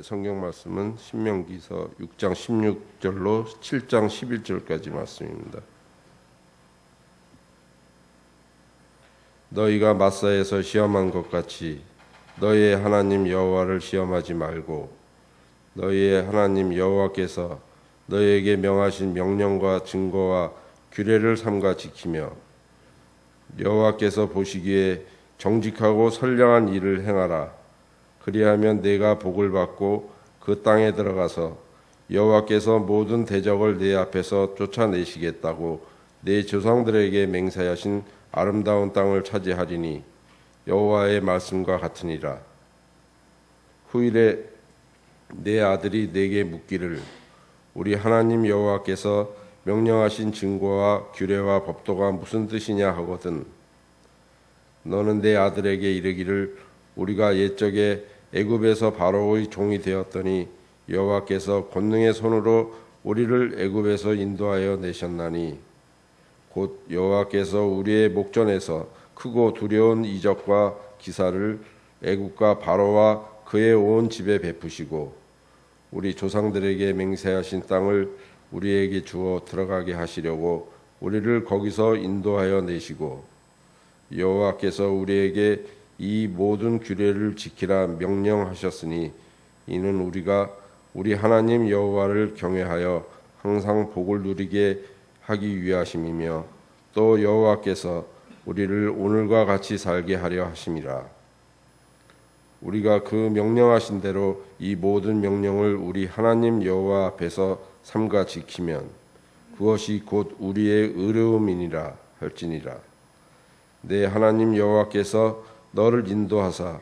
성경 말씀은 신명기서 6장 16절로 7장 11절까지 말씀입니다. 너희가 마사에서 시험한 것 같이 너희의 하나님 여호와를 시험하지 말고 너희의 하나님 여호와께서 너희에게 명하신 명령과 증거와 규례를 삼가 지키며 여호와께서 보시기에 정직하고 선량한 일을 행하라. 그리하면 내가 복을 받고 그 땅에 들어가서 여호와께서 모든 대적을 내 앞에서 쫓아내시겠다고 내 조상들에게 맹세하신 아름다운 땅을 차지하리니 여호와의 말씀과 같으니라. 후일에 내 아들이 내게 묻기를 우리 하나님 여호와께서 명령하신 증거와 규례와 법도가 무슨 뜻이냐 하거든 너는 내 아들에게 이르기를 우리가 옛적에 애굽에서 바로의 종이 되었더니 여호와께서 권능의 손으로 우리를 애굽에서 인도하여 내셨나니 곧 여호와께서 우리의 목전에서 크고 두려운 이적과 기사를 애굽과 바로와 그의 온 집에 베푸시고 우리 조상들에게 맹세하신 땅을 우리에게 주어 들어가게 하시려고 우리를 거기서 인도하여 내시고 여호와께서 우리에게 이 모든 규례를 지키라 명령하셨으니 이는 우리가 우리 하나님 여호와를 경외하여 항상 복을 누리게 하기 위하심이며 또 여호와께서 우리를 오늘과 같이 살게 하려 하심이라. 우리가 그 명령하신 대로 이 모든 명령을 우리 하나님 여호와 앞에서 삼가 지키면 그것이 곧 우리의 의로움이니라 할지니라. 내 하나님 여호와께서 너를 인도하사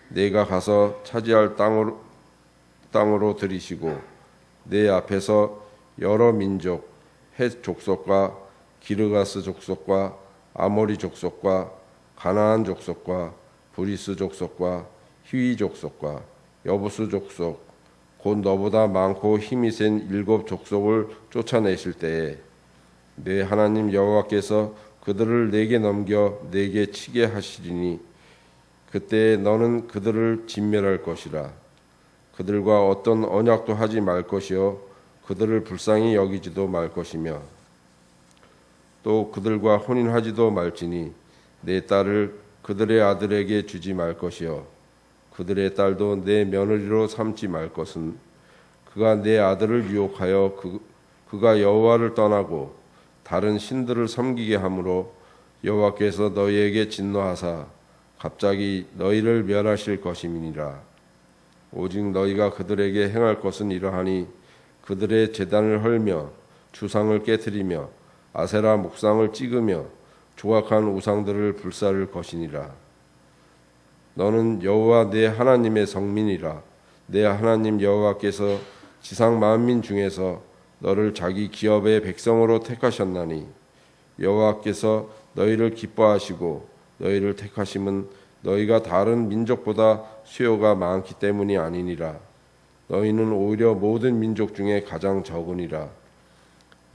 내가 가서 차지할 땅으로 들이시고 내 앞에서 여러 민족 헷 족속과 기르가스 족속과 아모리 족속과 가나안 족속과 브리스 족속과 히위 족속과 여부스 족속 곧 너보다 많고 힘이 센 7 족속을 쫓아내실 때에 내 하나님 여호와께서 그들을 내게 넘겨 내게 치게 하시리니 그때 너는 그들을 진멸할 것이라. 그들과 어떤 언약도 하지 말 것이요 그들을 불쌍히 여기지도 말 것이며 또 그들과 혼인하지도 말지니 내 딸을 그들의 아들에게 주지 말 것이요 그들의 딸도 내 며느리로 삼지 말 것은 그가 내 아들을 유혹하여 그가 여호와를 떠나고 다른 신들을 섬기게 하므로 여호와께서 너희에게 진노하사 갑자기 너희를 멸하실 것임이니라. 오직 너희가 그들에게 행할 것은 이러하니 그들의 제단을 헐며 주상을 깨뜨리며 아세라 목상을 찍으며 조각한 우상들을 불사를 것이니라. 너는 여호와 내 하나님의 성민이라. 내 하나님 여호와께서 지상 만민 중에서 너를 자기 기업의 백성으로 택하셨나니 여호와께서 너희를 기뻐하시고 너희를 택하심은 너희가 다른 민족보다 수요가 많기 때문이 아니니라. 너희는 오히려 모든 민족 중에 가장 적으니라.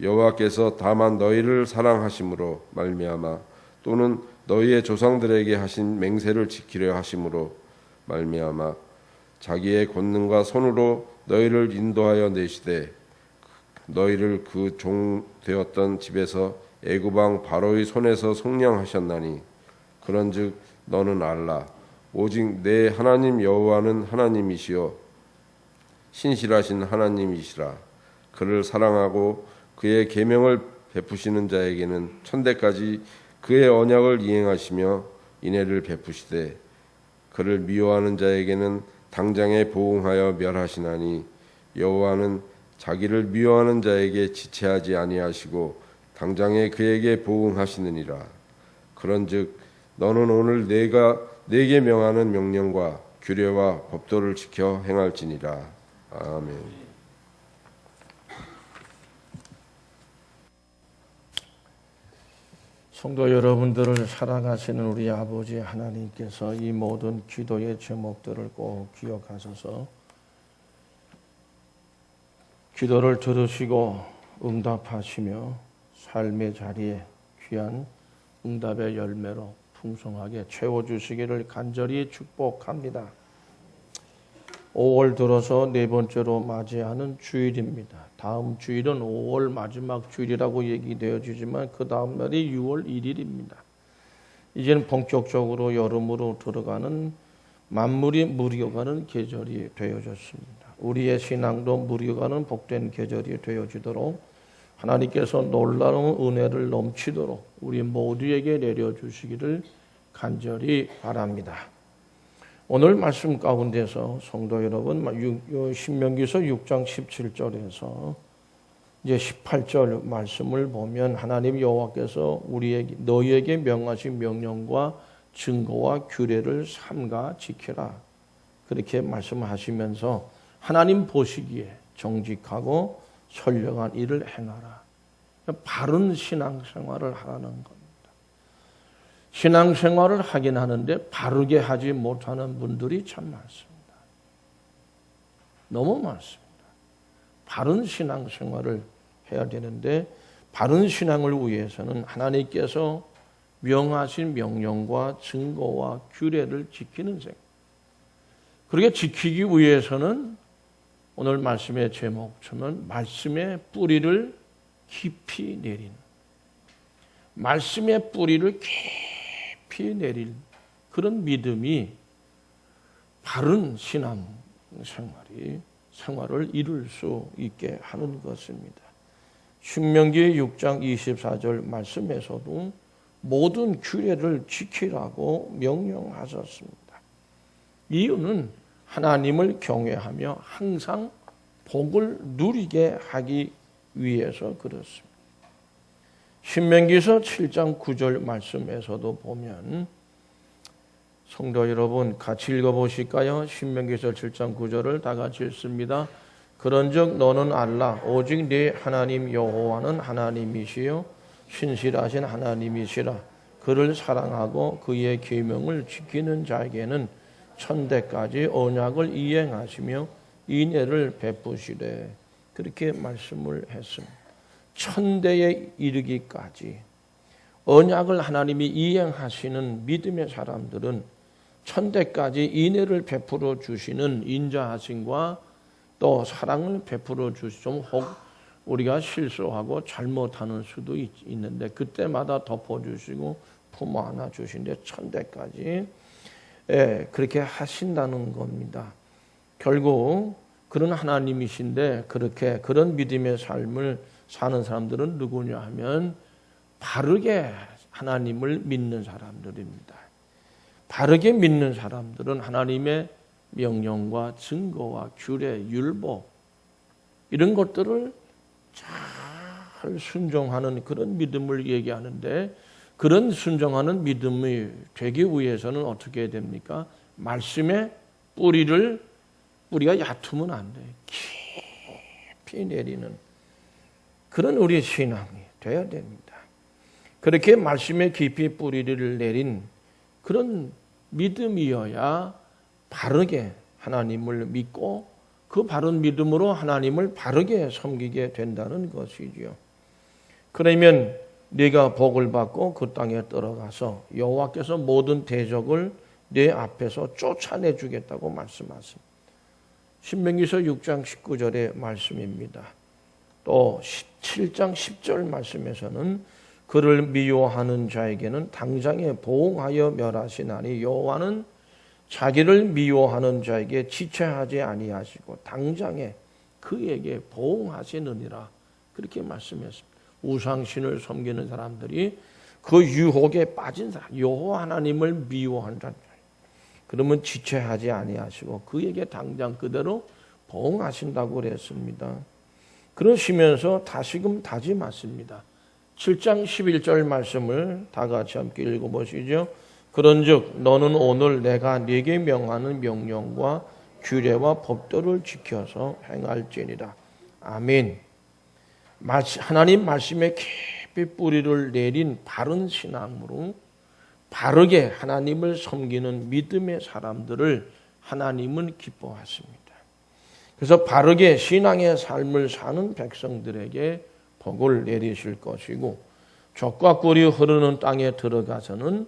여호와께서 다만 너희를 사랑하심으로 말미암아 또는 너희의 조상들에게 하신 맹세를 지키려 하심으로 말미암아 자기의 권능과 손으로 너희를 인도하여 내시되 너희를 그 종 되었던 집에서 애굽 왕 바로의 손에서 속량하셨나니 그런즉 너는 알라 오직 내 하나님 여호와는 하나님이시요 신실하신 하나님이시라. 그를 사랑하고 그의 계명을 베푸시는 자에게는 천대까지 그의 언약을 이행하시며 인애를 베푸시되 그를 미워하는 자에게는 당장에 보응하여 멸하시나니 여호와는 자기를 미워하는 자에게 지체하지 아니하시고 당장에 그에게 보응하시느니라. 그런즉 너는 오늘 내가 내게 명하는 명령과 규례와 법도를 지켜 행할지니라. 아멘. 성도 여러분들을 사랑하시는 우리 아버지 하나님께서 이 모든 기도의 제목들을 꼭 기억하셔서 기도를 들으시고 응답하시며 삶의 자리에 귀한 응답의 열매로 풍성하게 채워주시기를 간절히 축복합니다. 5월 들어서 네 번째로 맞이하는 주일입니다. 다음 주일은 5월 마지막 주일이라고 얘기되어지지만 그 다음 날이 6월 1일입니다. 이제는 본격적으로 여름으로 들어가는 만물이 무르익어가는 계절이 되어졌습니다. 우리의 신앙도 무르익어가는 복된 계절이 되어지도록 하나님께서 놀라운 은혜를 넘치도록 우리 모두에게 내려주시기를 간절히 바랍니다. 오늘 말씀 가운데서 성도 여러분, 신명기서 6장 17절에서 이제 18절 말씀을 보면 하나님 여호와께서 너희에게 명하신 명령과 증거와 규례를 삼가 지키라. 그렇게 말씀하시면서 하나님 보시기에 정직하고 선량한 일을 행하라. 바른 신앙생활을 하라는 겁니다. 신앙생활을 하긴 하는데 바르게 하지 못하는 분들이 참 많습니다. 너무 많습니다. 바른 신앙생활을 해야 되는데 바른 신앙을 위해서는 하나님께서 명하신 명령과 증거와 규례를 지키는 생각. 그렇게 지키기 위해서는 오늘 말씀의 제목처럼 말씀의 뿌리를 깊이 내린, 말씀의 뿌리를 깊이 내릴 그런 믿음이 바른 신앙 생활을 이룰 수 있게 하는 것입니다. 신명기 6장 24절 말씀에서도 모든 규례를 지키라고 명령하셨습니다. 이유는 하나님을 경외하며 항상 복을 누리게 하기 위해서 그렇습니다. 신명기서 7장 9절 말씀에서도 보면 성도 여러분 같이 읽어보실까요? 신명기서 7장 9절을 다 같이 읽습니다. 그런즉 너는 알라 오직 네 하나님 여호와는 하나님이시요 신실하신 하나님이시라. 그를 사랑하고 그의 계명을 지키는 자에게는 천대까지 언약을 이행하시며 인애를 베푸시되 그렇게 말씀을 했습니다. 천대에 이르기까지 언약을 하나님이 이행하시는 믿음의 사람들은 천대까지 인애를 베풀어 주시는 인자하심과 또 사랑을 베풀어 주시죠. 혹 우리가 실수하고 잘못하는 수도 있는데 그때마다 덮어주시고 품어 안아주시는데 천대까지 그렇게 하신다는 겁니다. 결국 그런 하나님이신데 그런 믿음의 삶을 사는 사람들은 누구냐 하면 바르게 하나님을 믿는 사람들입니다. 바르게 믿는 사람들은 하나님의 명령과 증거와 규례, 율법 이런 것들을 잘 순종하는 그런 믿음을 얘기하는데 그런 순종하는 믿음이 되기 위해서는 어떻게 해야 됩니까? 말씀의 뿌리가 얕으면 안 돼요. 깊이 내리는 그런 우리의 신앙이 되어야 됩니다. 그렇게 말씀의 깊이 뿌리를 내린 그런 믿음이어야 바르게 하나님을 믿고 그 바른 믿음으로 하나님을 바르게 섬기게 된다는 것이지요. 그러면 네가 복을 받고 그 땅에 들어가서 여호와께서 모든 대적을 네 앞에서 쫓아내 주겠다고 말씀하십니다. 신명기서 6장 19절의 말씀입니다. 또 17장 10절 말씀에서는 그를 미워하는 자에게는 당장에 보응하여 멸하시나니 여호와는 자기를 미워하는 자에게 지체하지 아니하시고 당장에 그에게 보응하시느니라 그렇게 말씀했습니다. 우상신을 섬기는 사람들이 그 유혹에 빠진 사람, 여호와 하나님을 미워하는 자들, 그러면 지체하지 아니하시고 그에게 당장 그대로 보응하신다고 그랬습니다. 그러시면서 다시금 다짐하십니다. 7장 11절 말씀을 다 같이 함께 읽어보시죠. 그런즉 너는 오늘 내가 네게 명하는 명령과 규례와 법도를 지켜서 행할지니라. 아멘. 하나님 말씀에 깊이 뿌리를 내린 바른 신앙으로 바르게 하나님을 섬기는 믿음의 사람들을 하나님은 기뻐하십니다. 그래서 바르게 신앙의 삶을 사는 백성들에게 복을 내리실 것이고 젖과 꿀이 흐르는 땅에 들어가서는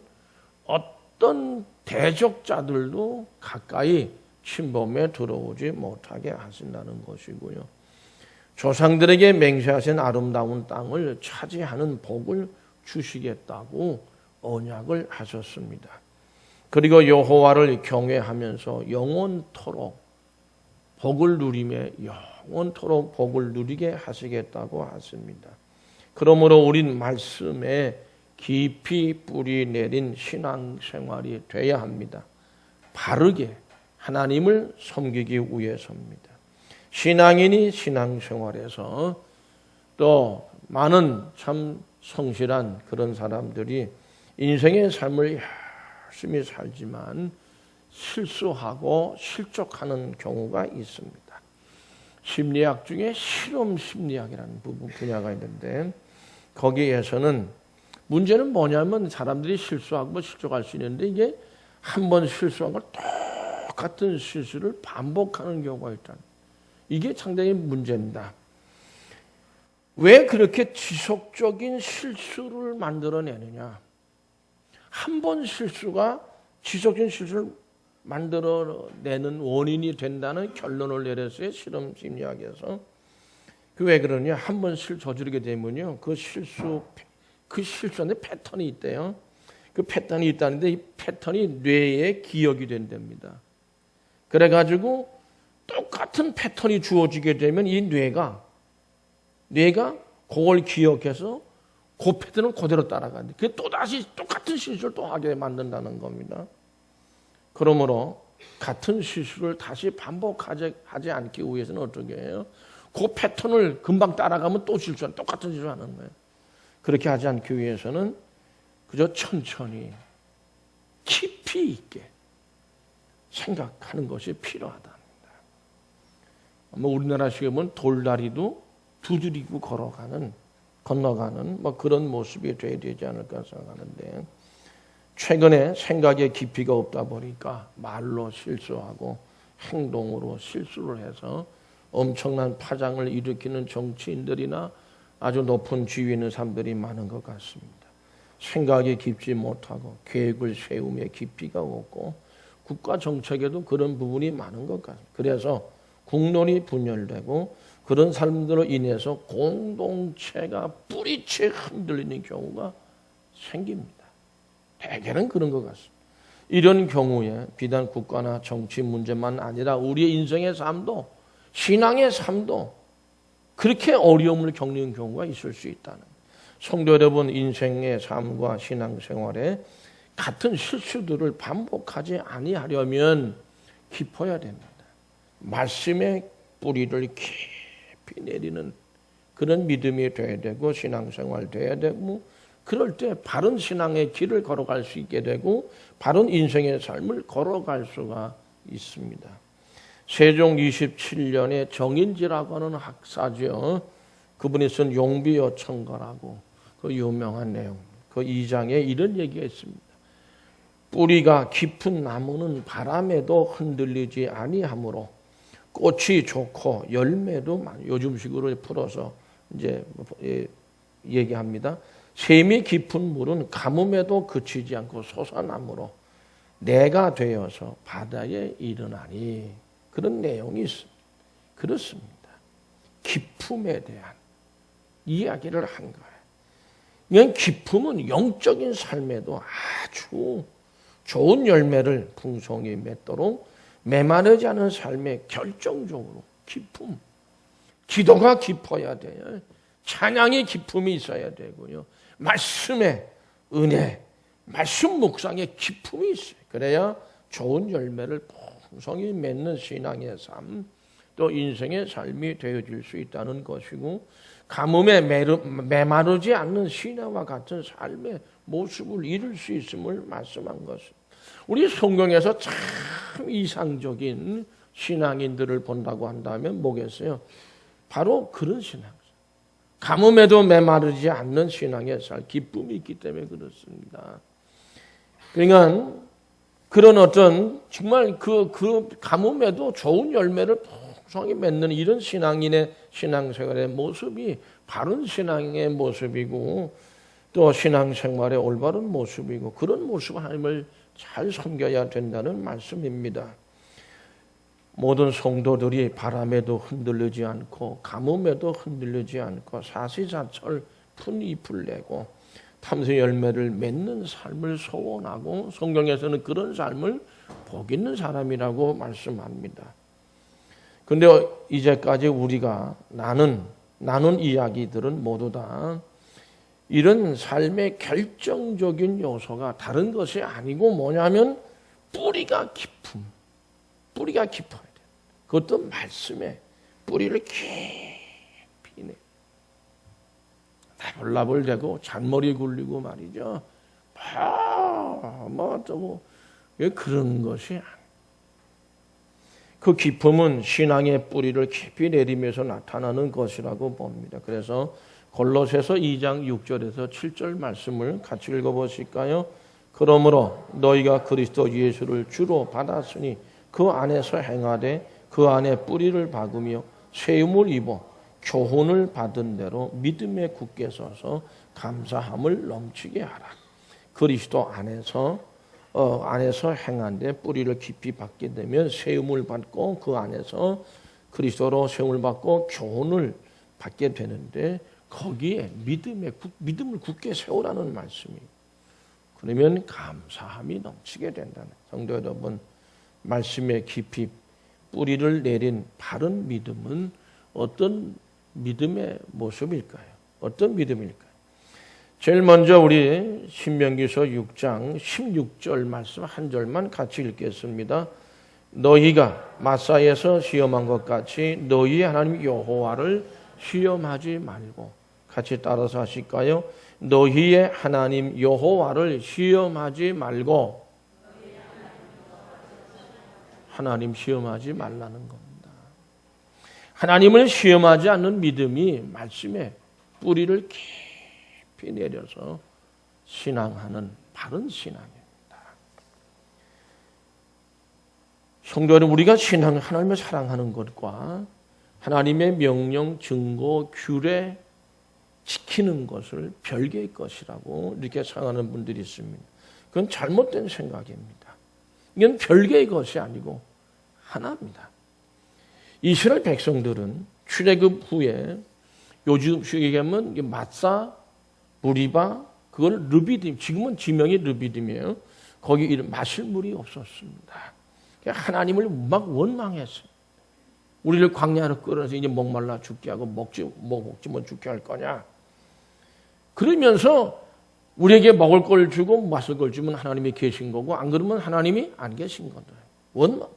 어떤 대적자들도 가까이 침범에 들어오지 못하게 하신다는 것이고요. 조상들에게 맹세하신 아름다운 땅을 차지하는 복을 주시겠다고 언약을 하셨습니다. 그리고 여호와를 경외하면서 영원토록 복을 누리며 영원토록 복을 누리게 하시겠다고 하십니다. 그러므로 우린 말씀에 깊이 뿌리 내린 신앙생활이 돼야 합니다. 바르게 하나님을 섬기기 위해서입니다. 신앙인이 신앙생활에서 또 많은 참 성실한 그런 사람들이 인생의 삶을 열심히 살지만 실수하고 실족하는 경우가 있습니다. 심리학 중에 실험 심리학이라는 분야가 있는데 거기에서는 문제는 뭐냐면 사람들이 실수하고 실족할 수 있는데 이게 한 번 실수한 걸 똑같은 실수를 반복하는 경우가 있다. 이게 상당히 문제입니다. 왜 그렇게 지속적인 실수를 만들어내느냐? 한 번 실수가 지속적인 실수를 만들어내는 원인이 된다는 결론을 내렸어요. 실험 심리학에서. 그 왜 그러냐? 한 번 저지르게 되면요, 그 실수한테 패턴이 있대요. 그 패턴이 있다는데 이 패턴이 뇌에 기억이 된답니다. 그래가지고 똑같은 패턴이 주어지게 되면 이 뇌가 그걸 기억해서 그 패턴을 그대로 따라가는데 그게 또다시 똑같은 실수를 또 하게 만든다는 겁니다. 그러므로 같은 실수를 다시 반복하지 않기 위해서는 어떻게 해요? 그 패턴을 금방 따라가면 또 똑같은 실수를 하는 거예요. 그렇게 하지 않기 위해서는 그저 천천히 깊이 있게 생각하는 것이 필요하답니다. 우리나라식으로 보면 돌다리도 두드리고 건너가는 그런 모습이 되어야 되지 않을까 생각하는데 최근에 생각에 깊이가 없다 보니까 말로 실수하고 행동으로 실수를 해서 엄청난 파장을 일으키는 정치인들이나 아주 높은 지위에 있는 사람들이 많은 것 같습니다. 생각이 깊지 못하고 계획을 세우며 깊이가 없고 국가 정책에도 그런 부분이 많은 것 같습니다. 그래서 국론이 분열되고 그런 사람들로 인해서 공동체가 뿌리채 흔들리는 경우가 생깁니다. 대개는 그런 것 같습니다. 이런 경우에 비단 국가나 정치 문제만 아니라 우리의 인생의 삶도 신앙의 삶도 그렇게 어려움을 겪는 경우가 있을 수 있다는 거예요. 성도 여러분, 인생의 삶과 신앙생활에 같은 실수들을 반복하지 아니하려면 깊어야 됩니다. 말씀의 뿌리를 깊이 내리는 그런 믿음이 돼야 되고 신앙생활 돼야 되고 그럴 때 바른 신앙의 길을 걸어갈 수 있게 되고 바른 인생의 삶을 걸어갈 수가 있습니다. 세종 27년에 정인지라고 하는 학사죠. 그분이 쓴 용비어천가라고 그 유명한 내용. 그 2장에 이런 얘기가 있습니다. 뿌리가 깊은 나무는 바람에도 흔들리지 아니하므로 꽃이 좋고 열매도 많이 요즘식으로 풀어서 이제 얘기합니다. 샘이 깊은 물은 가뭄에도 그치지 않고 솟아나므로 내가 되어서 바다에 이르나니 그런 내용이 있습니다. 그렇습니다. 기품에 대한 이야기를 한 거예요. 그냥 기품은 영적인 삶에도 아주 좋은 열매를 풍성히 맺도록 메마르지 않은 삶에 결정적으로 기품, 기도가 깊어야 돼요. 찬양의 기품이 있어야 되고요. 말씀의 은혜, 말씀 묵상의 기품이 있어요. 그래야 좋은 열매를 풍성히 맺는 신앙의 삶, 또 인생의 삶이 되어질 수 있다는 것이고 가뭄에 메마르지 않는 신화와 같은 삶의 모습을 이룰 수 있음을 말씀한 것입니다. 우리 성경에서 참 이상적인 신앙인들을 본다고 한다면 뭐겠어요? 바로 그런 신앙. 가뭄에도 메마르지 않는 신앙의 살, 기쁨이 있기 때문에 그렇습니다. 그러니까 그런 어떤 정말 그 가뭄에도 좋은 열매를 풍성히 맺는 이런 신앙인의 신앙생활의 모습이 바른 신앙의 모습이고 또 신앙생활의 올바른 모습이고 그런 모습 하나님을 잘 섬겨야 된다는 말씀입니다. 모든 성도들이 바람에도 흔들리지 않고 가뭄에도 흔들리지 않고 사시사철 푼잎을 내고 탐수 열매를 맺는 삶을 소원하고 성경에서는 그런 삶을 복 있는 사람이라고 말씀합니다. 근데 이제까지 우리가 나눈 이야기들은 모두 다 이런 삶의 결정적인 요소가 다른 것이 아니고 뭐냐면 뿌리가 깊어야 돼. 그것도 말씀에 뿌리를 깊이 내. 나불나불대고 잔머리 굴리고 말이죠. 왜 그런 것이 아니야. 그 깊음은 신앙의 뿌리를 깊이 내리면서 나타나는 것이라고 봅니다. 그래서 골로새서 2장 6절에서 7절 말씀을 같이 읽어보실까요? 그러므로 너희가 그리스도 예수를 주로 받았으니 그 안에서 행하되 그 안에 뿌리를 박으며 세움을 입어 교훈을 받은 대로 믿음에 굳게 서서 감사함을 넘치게 하라. 그리스도 안에서 행한데 뿌리를 깊이 받게 되면 세움을 받고 그 안에서 그리스도로 세움을 받고 교훈을 받게 되는데 거기에 믿음을 굳게 세우라는 말씀이에요. 그러면 감사함이 넘치게 된다는. 성도 여러분, 말씀에 깊이 뿌리를 내린 바른 믿음은 어떤 믿음의 모습일까요? 어떤 믿음일까요? 제일 먼저 우리 신명기서 6장 16절 말씀 한 절만 같이 읽겠습니다. 너희가 마사에서 시험한 것 같이 너희 하나님 여호와를 시험하지 말고, 같이 따라서 하실까요? 너희의 하나님 여호와를 시험하지 말고. 하나님 시험하지 말라는 겁니다. 하나님을 시험하지 않는 믿음이 말씀에 뿌리를 깊이 내려서 신앙하는 바른 신앙입니다. 성도 여러분, 우리가 하나님을 사랑하는 것과 하나님의 명령, 증거, 규례 지키는 것을 별개의 것이라고 이렇게 생각하는 분들이 있습니다. 그건 잘못된 생각입니다. 이건 별개의 것이 아니고 하나입니다. 이스라엘 백성들은 출애굽 후에 요즘 얘기하면 마사, 무리바, 그걸 르비딤, 지금은 지명이 르비딤이에요. 거기 마실 물이 없었습니다. 하나님을 막 원망했어요. 우리를 광야로 끌어서 이제 목말라 죽게 하고 먹지 뭐 죽게 할 거냐. 그러면서 우리에게 먹을 걸 주고 마실 걸 주면 하나님이 계신 거고, 안 그러면 하나님이 안 계신 거다. 원망했어요.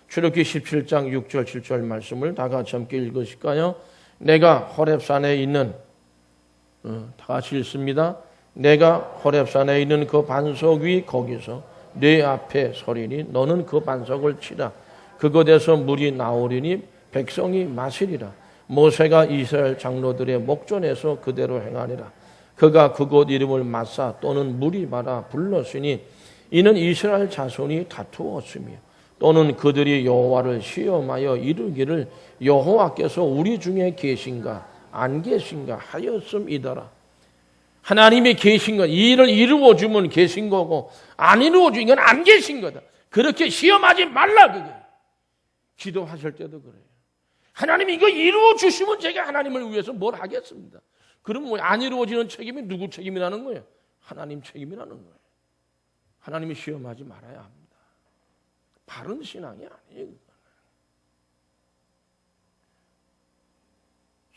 출애굽기 17장 6절 7절 말씀을 다 같이 함께 읽으실까요? 내가 호렙산에 있는 다 같이 읽습니다. 내가 호렙산에 있는 그 반석 위 거기서 내 앞에 서리니 너는 그 반석을 치라. 그곳에서 물이 나오리니 백성이 마시리라. 모세가 이스라엘 장로들의 목전에서 그대로 행하리라. 그가 그곳 이름을 마사 또는 무리바라 불렀으니 이는 이스라엘 자손이 다투었으며 또는 그들이 여호와를 시험하여 이르기를 여호와께서 우리 중에 계신가 안 계신가 하였음이더라. 하나님이 계신 것, 이 일을 이루어주면 계신 거고 안 이루어주면 이건 안 계신 거다. 그렇게 시험하지 말라 그게. 기도하실 때도 그래요. 하나님이 이거 이루어주시면 제가 하나님을 위해서 뭘 하겠습니다. 그럼 뭐 안 이루어지는 책임이 누구 책임이라는 거예요? 하나님 책임이라는 거예요. 하나님이 시험하지 말아야 합니다. 바른 신앙이 아니에요.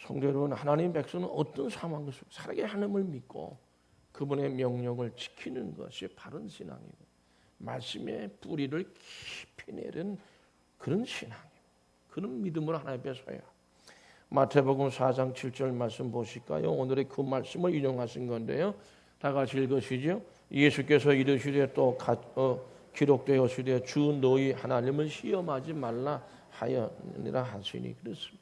성도 여러분, 하나님 백성은 어떤 상황에서 살아계 하나님을 믿고 그분의 명령을 지키는 것이 바른 신앙이고 말씀의 뿌리를 깊이 내린 그런 신앙이에요. 그런 믿음으로 하나님 앞에 서야. 마태복음 4장 7절 말씀 보실까요? 오늘의 그 말씀을 인용하신 건데요. 다 같이 읽으시죠. 예수께서 이르시되 또 기록되었으되 주 너희 하나님을 시험하지 말라 하였느니라 하시니 그렇습니다.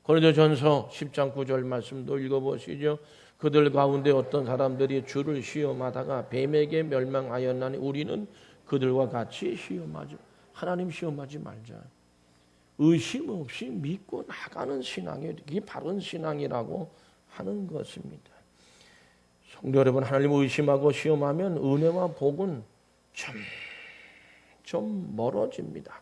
고린도전서 10장 9절 말씀도 읽어보시죠. 그들 가운데 어떤 사람들이 주를 시험하다가 뱀에게 멸망하였나니 우리는 그들과 같이 하나님 시험하지 말자. 의심 없이 믿고 나가는 신앙이 이게 바른 신앙이라고 하는 것입니다. 성도 여러분, 하나님을 의심하고 시험하면 은혜와 복은 좀 멀어집니다.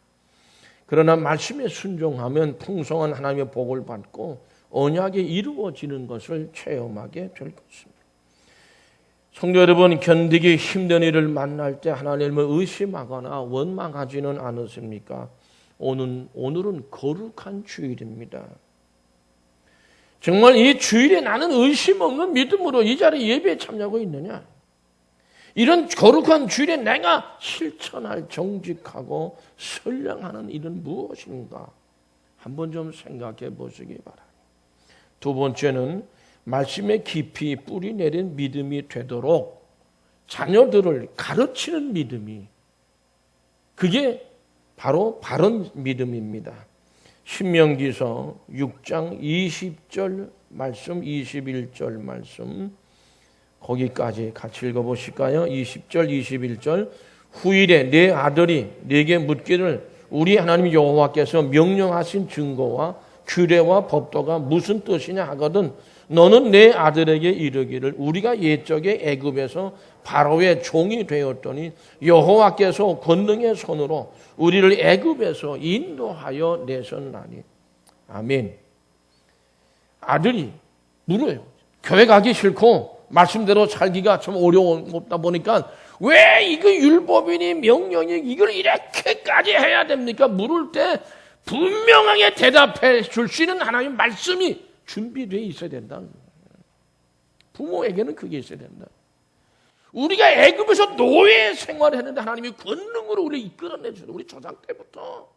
그러나 말씀에 순종하면 풍성한 하나님의 복을 받고 언약이 이루어지는 것을 체험하게 될 것입니다. 성도 여러분, 견디기 힘든 일을 만날 때 하나님을 의심하거나 원망하지는 않으십니까? 오늘은 거룩한 주일입니다. 정말 이 주일에 나는 의심 없는 믿음으로 이 자리에 예배에 참여하고 있느냐? 이런 거룩한 주일에 내가 실천할 정직하고 선량하는 일은 무엇인가? 한번 좀 생각해 보시기 바랍니다. 두 번째는 말씀에 깊이 뿌리 내린 믿음이 되도록 자녀들을 가르치는 믿음이, 그게 바로 바른 믿음입니다. 신명기서 6장 20절 말씀, 21절 말씀, 거기까지 같이 읽어보실까요? 20절, 21절. 후일에 내 아들이 내게 묻기를 우리 하나님 여호와께서 명령하신 증거와 규례와 법도가 무슨 뜻이냐 하거든 너는 내 아들에게 이르기를 우리가 옛적에 애굽에서 바로의 종이 되었더니 여호와께서 권능의 손으로 우리를 애굽에서 인도하여 내셨나니. 아멘. 아들이 물어요. 교회 가기 싫고 말씀대로 살기가 좀 어려웠다 보니까 왜 이거 율법이니 명령이 이걸 이렇게까지 해야 됩니까? 물을 때 분명하게 대답해 줄 수 있는 하나님의 말씀이 준비되어 있어야 된다. 부모에게는 그게 있어야 된다. 우리가 애굽에서 노예 생활을 했는데 하나님이 권능으로 우리를 이끌어내 주는 우리 조상 때부터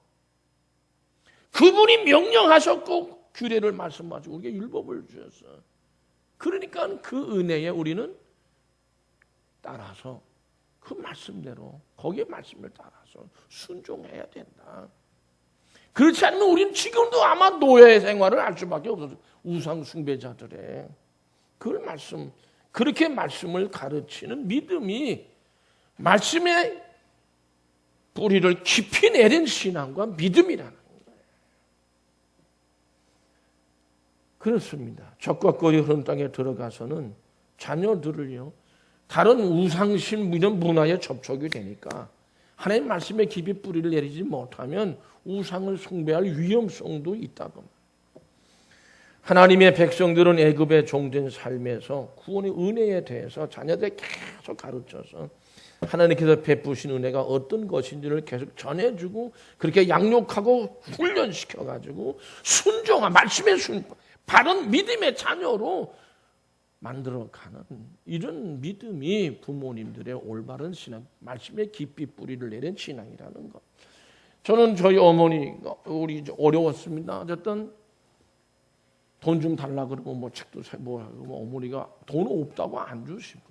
그분이 명령하셨고 규례를 말씀하시고 우리에게 율법을 주셨어. 그러니까 그 은혜에 우리는 따라서 그 말씀대로 거기에 말씀을 따라서 순종해야 된다. 그렇지 않으면 우리는 지금도 아마 노예 생활을 할 수밖에 없어요. 우상 숭배자들의 그 말씀, 그렇게 말씀을 가르치는 믿음이 말씀의 뿌리를 깊이 내린 신앙과 믿음이라는 거예요. 그렇습니다. 적과 꿀이 흐른 땅에 들어가서는 자녀들을요 다른 우상신 이런 문화에 접촉이 되니까 하나님 말씀에 깊이 뿌리를 내리지 못하면 우상을 숭배할 위험성도 있다고. 하나님의 백성들은 애굽의 종된 삶에서 구원의 은혜에 대해서 자녀들에게 계속 가르쳐서 하나님께서 베푸신 은혜가 어떤 것인지를 계속 전해주고 그렇게 양육하고 훈련시켜가지고 순종한 말씀의 바른 믿음의 자녀로 만들어가는 이런 믿음이 부모님들의 올바른 신앙, 말씀에 깊이 뿌리를 내린 신앙이라는 것. 저는 저희 어머니가 우리 어려웠습니다. 어쨌든 돈 좀 달라 그러고 뭐 책도 뭐 어머니가 돈 없다고 안 주십니다.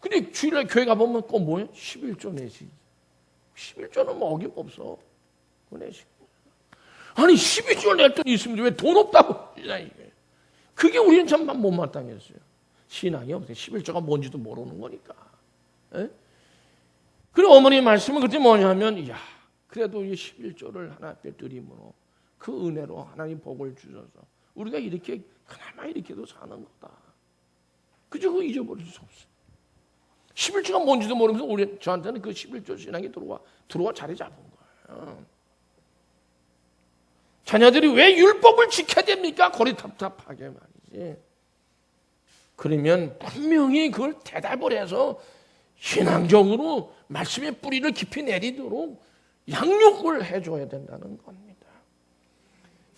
근데 주일날 교회 가보면 꼭 뭐예요? 11조 내시. 11조는 뭐 어김없어. 그 내시. 아니 12조 낼 돈 있으면 왜 돈 없다고 그러냐 이게. 그게 우리는 참 못마땅했어요. 신앙이 없어요. 11조가 뭔지도 모르는 거니까. 에? 그리고 어머니 말씀은 그때 뭐냐면 야 그래도 이 11조를 하나 앞에 드림으로 그 은혜로 하나님 복을 주셔서 우리가 이렇게 그나마 이렇게도 사는 거다. 그저 그거 잊어버릴 수 없어요. 11조가 뭔지도 모르면서 우리 저한테는 그 11조 신앙이 들어와 자리 잡은 거예요. 자녀들이 왜 율법을 지켜야 됩니까? 고리탑답하게 말이지. 그러면 분명히 그걸 대답을 해서 신앙적으로 말씀의 뿌리를 깊이 내리도록 양육을 해줘야 된다는 겁니다.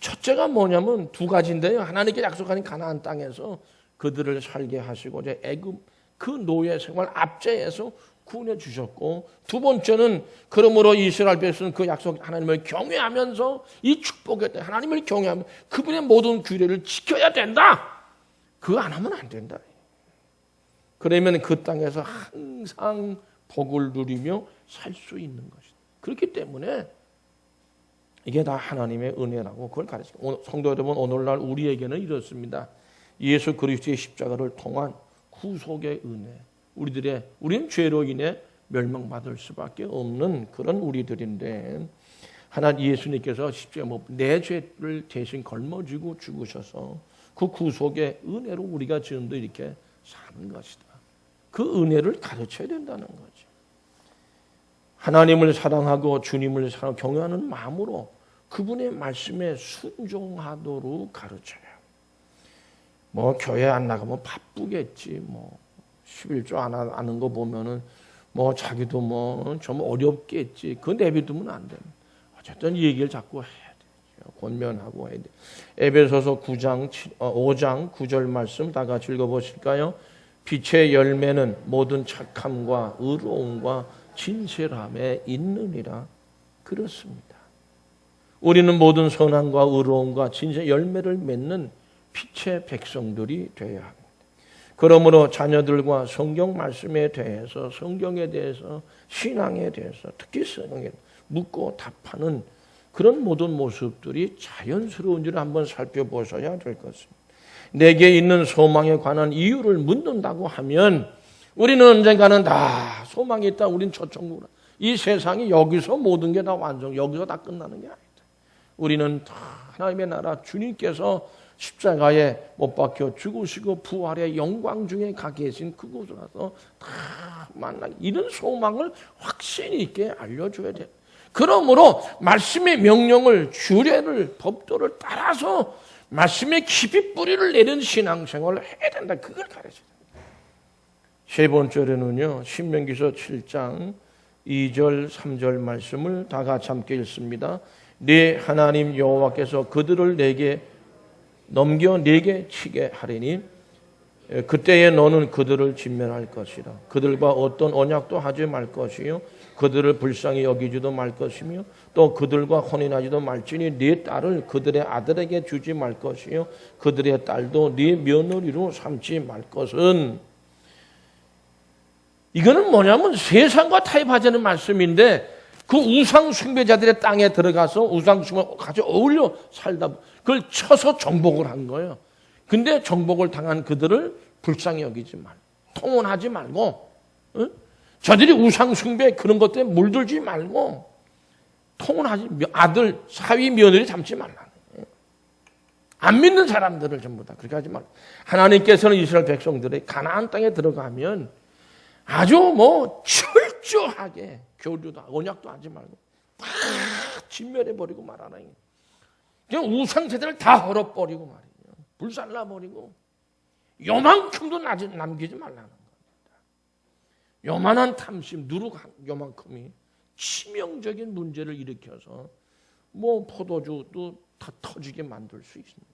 첫째가 뭐냐면 두 가지인데요. 하나님께 약속하신 가나안 땅에서 그들을 살게 하시고 이제 애굽 그 노예 생활 압제에서 구원해 주셨고, 두 번째는 그러므로 이스라엘 백성은 그 약속 하나님을 경외하면서 이 축복에 하나님을 경외하면 그분의 모든 규례를 지켜야 된다. 그거 안 하면 안 된다. 그러면 그 땅에서 항상 복을 누리며 살 수 있는 것이다. 그렇기 때문에 이게 다 하나님의 은혜라고 그걸 가르치고, 성도 여러분, 오늘날 우리에게는 이렇습니다. 예수 그리스도의 십자가를 통한 구속의 은혜, 우리는 죄로 인해 멸망받을 수밖에 없는 그런 우리들인데, 하나님 예수님께서 십자가 내 죄를 대신 걸머쥐고 죽으셔서 그 구속의 은혜로 우리가 지금도 이렇게 사는 것이다. 그 은혜를 가르쳐야 된다는 거죠. 하나님을 사랑하고 주님을 경외하는 마음으로 그분의 말씀에 순종하도록 가르쳐요. 뭐 교회 안 나가면 바쁘겠지. 뭐 11조 안 하는 거 보면은 뭐 자기도 뭐 좀 어렵겠지. 그거 내비두면 안 됩니다. 어쨌든 이 얘기를 자꾸 해야 돼요. 권면하고 해야 돼요. 에베소서 5장 9절 말씀 다 같이 읽어보실까요? 빛의 열매는 모든 착함과 의로움과 진실함에 있느니라. 그렇습니다. 우리는 모든 선함과 의로움과 진실 열매를 맺는 빛의 백성들이 되어야 합니다. 그러므로 자녀들과 성경 말씀에 대해서, 성경에 대해서, 신앙에 대해서, 특히 성경에 묻고 답하는 그런 모든 모습들이 자연스러운지를 한번 살펴보셔야 될 것입니다. 내게 있는 소망에 관한 이유를 묻는다고 하면 우리는 언젠가는 다 소망이 있다. 우린 저천국이다. 이 세상이 여기서 모든 게 다 완성, 여기서 다 끝나는 게 아니다. 우리는 다 하나님의 나라 주님께서 십자가에 못 박혀 죽으시고 부활의 영광 중에 가 계신 그곳에 가서 다 만나기, 이런 소망을 확신 있게 알려줘야 돼. 그러므로 말씀의 명령을, 주례를, 법도를 따라서 말씀에 깊이 뿌리를 내린 신앙생활을 해야 된다. 그걸 가르쳐야 된다. 세 번째로는요, 신명기서 7장 2절 3절 말씀을 다 같이 함께 읽습니다. 네 하나님 여호와께서 그들을 내게 넘겨 네게 치게 하리니 그때에 너는 그들을 진멸할 것이라. 그들과 어떤 언약도 하지 말 것이요 그들을 불쌍히 여기지도 말 것이며 또 그들과 혼인하지도 말지니 네 딸을 그들의 아들에게 주지 말 것이요 그들의 딸도 네 며느리로 삼지 말 것은. 이거는 뭐냐면 세상과 타협하자는 말씀인데, 그 우상 숭배자들의 땅에 들어가서 우상 숭배와 같이 어울려 살다 그걸 쳐서 정복을 한 거예요. 근데 정복을 당한 그들을 불쌍히 여기지 말고, 통혼하지 말고, 저들이 우상 숭배 그런 것 때문에 물들지 말고, 통혼하지, 아들 사위 며느리 삼지 말라는 거예요. 안 믿는 사람들을 전부 다 그렇게 하지 말고. 하나님께서는 이스라엘 백성들의 가나안 땅에 들어가면 아주 뭐 철저하게 교류도 언약도 하지 말고 다 진멸해버리고 말하라. 그냥 우상세대를 다 헐어버리고 말이에요. 불살라버리고 요만큼도 남기지 말라는 겁니다. 요만한 탐심, 누룩 요만큼이 치명적인 문제를 일으켜서 뭐 포도주도 다 터지게 만들 수 있습니다.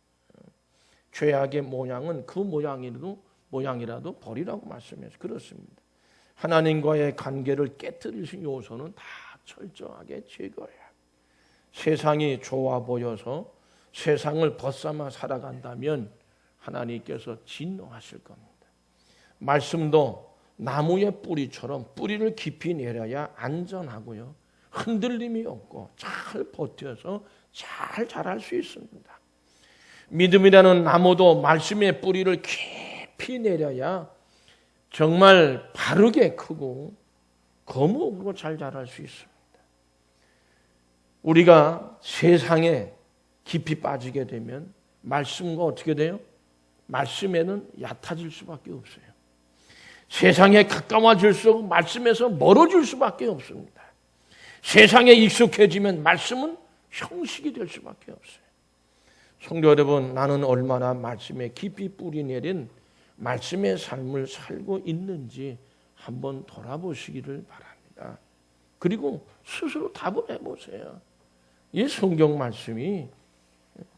죄악의 모양은 그 모양이라도 버리라고 말씀해서 그렇습니다. 하나님과의 관계를 깨뜨리신 요소는 다 철저하게 제거해야 합니다. 세상이 좋아 보여서 세상을 벗삼아 살아간다면 하나님께서 진노하실 겁니다. 말씀도 나무의 뿌리처럼 뿌리를 깊이 내려야 안전하고요, 흔들림이 없고 잘 버텨서 잘 자랄 수 있습니다. 믿음이라는 나무도 말씀의 뿌리를 깊이 내려야 정말 바르게 크고 거무고 잘 자랄 수 있습니다. 우리가 세상에 깊이 빠지게 되면 말씀과 어떻게 돼요? 말씀에는 얕아질 수밖에 없어요. 세상에 가까워질수록 말씀에서 멀어질 수밖에 없습니다. 세상에 익숙해지면 말씀은 형식이 될 수밖에 없어요. 성도 여러분, 나는 얼마나 말씀에 깊이 뿌리 내린 말씀의 삶을 살고 있는지 한번 돌아보시기를 바랍니다. 그리고 스스로 답을 해보세요. 이 성경 말씀이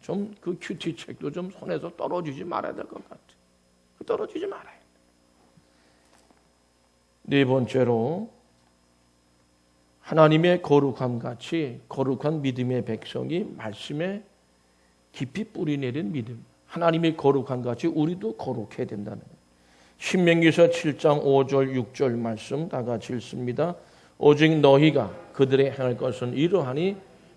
좀 그 큐티 책도 좀 손에서 떨어지지 말아야 될 것 같아요. 떨어지지 말아요. 네 번째로, 하나님의 거룩함 같이 거룩한 믿음의 백성이 말씀에 깊이 뿌리 내린 믿음, 하나님의 거룩함 같이 우리도 거룩해야 된다는 거예요. 신명기서 7장 5절 6절 말씀 다 같이 읽습니다. 오직 너희가 그들의 행할 것은 이러하니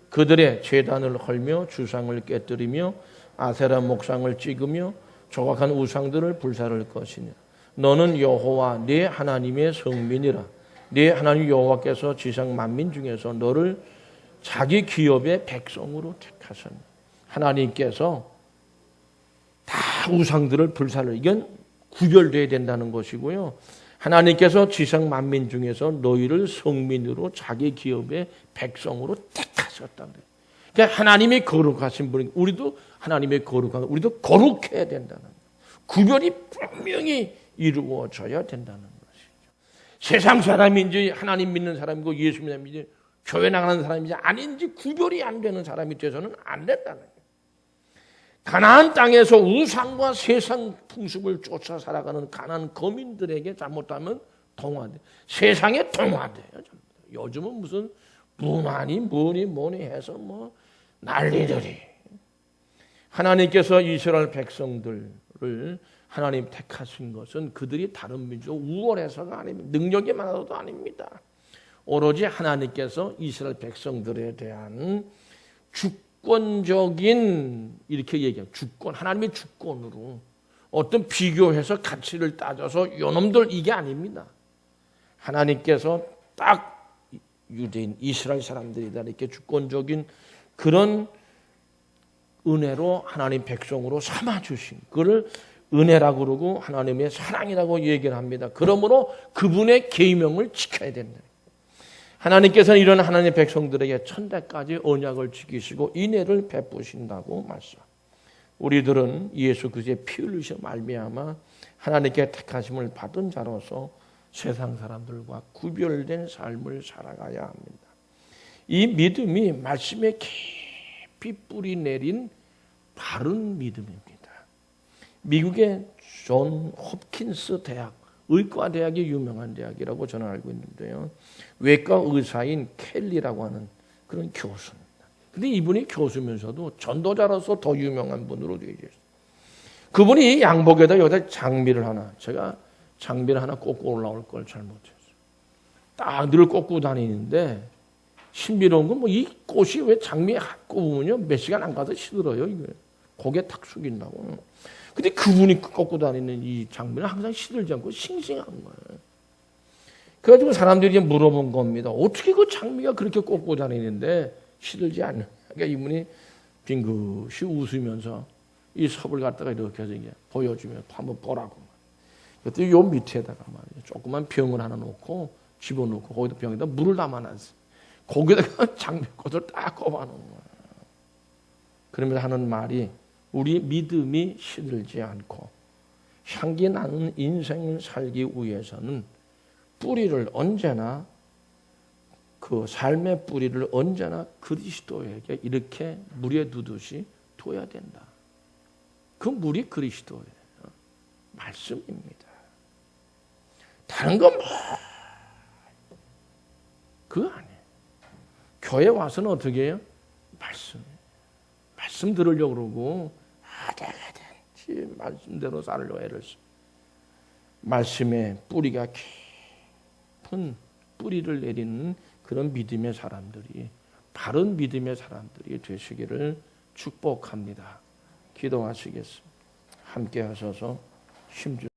그들의 제단을 헐며 주상을 깨뜨리며 아세라 목상을 찍으며 조각한 우상들을 불사를 것이냐. 너는 여호와 네 하나님의 성민이라. 네 하나님 여호와께서 지상 만민 중에서 너를 자기 기업의 백성으로 택하셨네. 하나님께서 다 우상들을 불사를, 이건 구별돼야 된다는 것이고요. 하나님께서 지상 만민 중에서 너희를 성민으로 자기 기업의 백성으로 택하셨다 그래요. 그러니까 하나님이 거룩하신 분이 우리도 하나님의 거룩한 우리도 거룩해야 된다는 거예요. 구별이 분명히 이루어져야 된다는 것이죠. 세상 사람인지 하나님 믿는 사람이고 예수 믿는 사람인지 교회 나가는 사람인지 아닌지 구별이 안 되는 사람이 돼서는 안 된다는 거예요. 가나안 땅에서 우상과 세상 풍습을 쫓아 살아가는 가나안 거민들에게 잘못하면 동화돼. 세상에 동화돼요. 요즘은 무슨 문화니 뭐니 해서 뭐 난리들이. 하나님께서 이스라엘 백성들을 하나님 택하신 것은 그들이 다른 민족 우월해서가 아닙니다. 능력이 많아서도 아닙니다. 오로지 하나님께서 이스라엘 백성들에 대한 주권적인 이렇게 얘기해요. 주권, 하나님의 주권으로 어떤 비교해서 가치를 따져서 요놈들 이게 아닙니다. 하나님께서 딱 유대인 이스라엘 사람들이다 이렇게 주권적인 그런 은혜로 하나님 백성으로 삼아 주신 그를 은혜라고 그러고 하나님의 사랑이라고 얘기를 합니다. 그러므로 그분의 계명을 지켜야 된다. 하나님께서는 이런 하나님의 백성들에게 천대까지 언약을 지키시고 인애를 베푸신다고 말씀. 우리들은 예수 그리스도의 피 흘리셔 말미암아 하나님께 택하심을 받은 자로서 세상 사람들과 구별된 삶을 살아가야 합니다. 이 믿음이 말씀에 깊이 뿌리 내린 바른 믿음입니다. 미국의 존 홉킨스 대학, 의과대학이 유명한 대학이라고 저는 알고 있는데요. 외과 의사인 켈리라고 하는 그런 교수입니다. 근데 이분이 교수면서도 전도자로서 더 유명한 분으로 되어 있어요. 그분이 양복에다 여기다 장미를 하나, 제가 장미를 하나 꽂고 올라올 걸 잘못했어요. 딱 늘 꽂고 다니는데 신비로운 건 뭐 이 꽃이 왜 장미에 꼽으면요 몇 시간 안 가서 시들어요. 이거 고개 탁 숙인다고. 근데 그분이 꽂고 다니는 이 장미는 항상 시들지 않고 싱싱한 거예요. 그래가지고 사람들이 물어본 겁니다. 어떻게 그 장미가 그렇게 꽂고 다니는데 시들지 않느냐. 그러니까 이분이 빙긋이 웃으면서 이 섭을 갖다가 이렇게 해서 이제 보여주면 한번 보라고. 그때 요 밑에다가 말이에요. 조그만 병을 하나 놓고 집어넣고 거기다 병에다 물을 담아놨어요. 거기다가 장미꽃을 딱 꼽아놓은 거예요. 그러면서 하는 말이 우리 믿음이 시들지 않고 향기 나는 인생을 살기 위해서는 뿌리를 언제나 그 삶의 뿌리를 언제나 그리스도에게 이렇게 물에 두듯이 둬야 된다. 그 물이 그리스도예요. 말씀입니다. 다른 건 뭐 그거 아니에요. 교회 와서는 어떻게 해요? 말씀 들으려고 그러고 어떻게든지 말씀대로 살려고 애를 써. 말씀에 뿌리가 깊은 뿌리를 내리는 그런 믿음의 사람들이 바른 믿음의 사람들이 되시기를 축복합니다. 기도하시겠습니다. 함께 하셔서 힘 주세요.